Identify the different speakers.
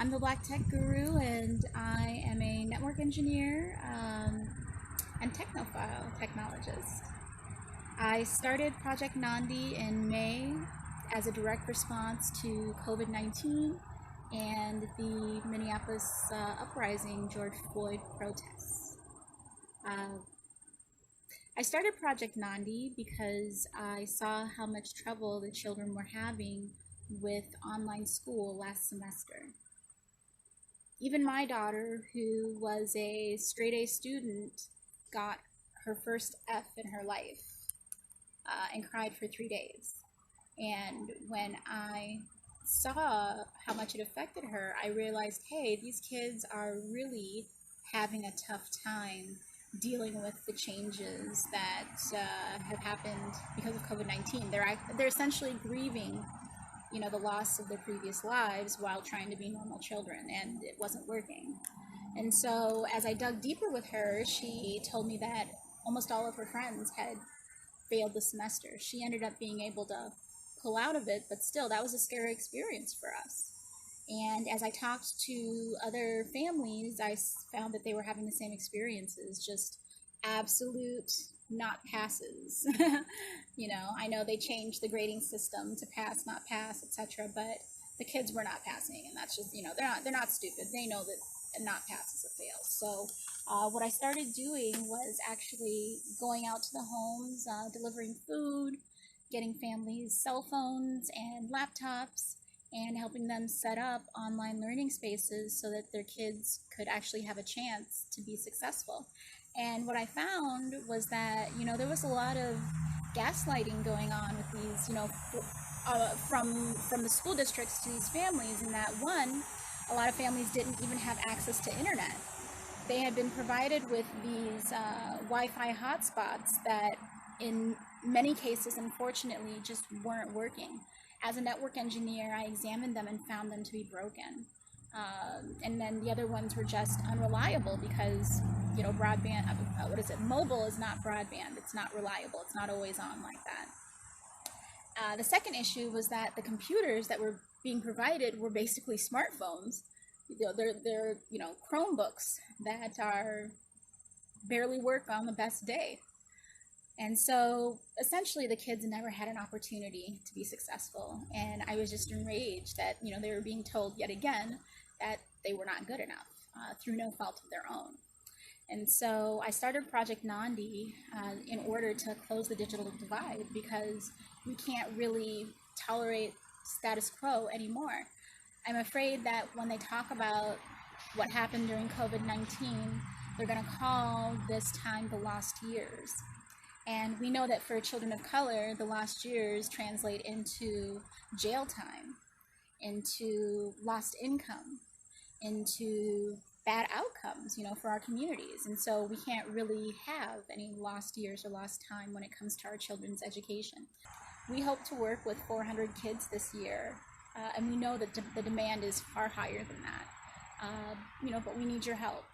Speaker 1: I'm the Black Tech Guru, and I am a network engineer and technophile technologist. I started Project Nandi in May as a direct response to COVID-19 and the Minneapolis uprising George Floyd protests. Uh, I started Project Nandi because I saw how much trouble the children were having with online school last semester. Even my daughter, who was a straight A student, got her first F in her life and cried for 3 days. And when I saw how much it affected her, I realized, hey, these kids are really having a tough time dealing with the changes that have happened because of COVID-19. They're essentially grieving, the loss of their previous lives while trying to be normal children, and it wasn't working. And so as I dug deeper with her, she told me that almost all of her friends had failed the semester. She ended up being able to pull out of it, but still, that was a scary experience for us. And as I talked to other families, I found that they were having the same experiences, just absolute not passes. I know they changed the grading system to pass, not pass, etc., but the kids were not passing, and that's just, they're not stupid. They know that a not pass is a fail. So what I started doing was actually going out to the homes, delivering food, getting families cell phones and laptops, and helping them set up online learning spaces so that their kids could actually have a chance to be successful. And what I found was that, there was a lot of gaslighting going on with these, from the school districts to these families, in that one, a lot of families didn't even have access to internet. They had been provided with these Wi-Fi hotspots that in many cases, unfortunately, just weren't working. As a network engineer, I examined them and found them to be broken. And then the other ones were just unreliable because, broadband, mobile is not broadband. It's not reliable. It's not always on like that. The second issue was that the computers that were being provided were basically smartphones. They're Chromebooks that are barely work on the best day. And so essentially the kids never had an opportunity to be successful. And I was just enraged that, they were being told yet again that they were not good enough through no fault of their own. And so I started Project Nandi in order to close the digital divide, because we can't really tolerate status quo anymore. I'm afraid that when they talk about what happened during COVID-19, they're going to call this time the lost years. And we know that for children of color, the lost years translate into jail time, into lost income, into bad outcomes, for our communities. And so we can't really have any lost years or lost time when it comes to our children's education. We hope to work with 400 kids this year, and we know that the demand is far higher than that. But we need your help.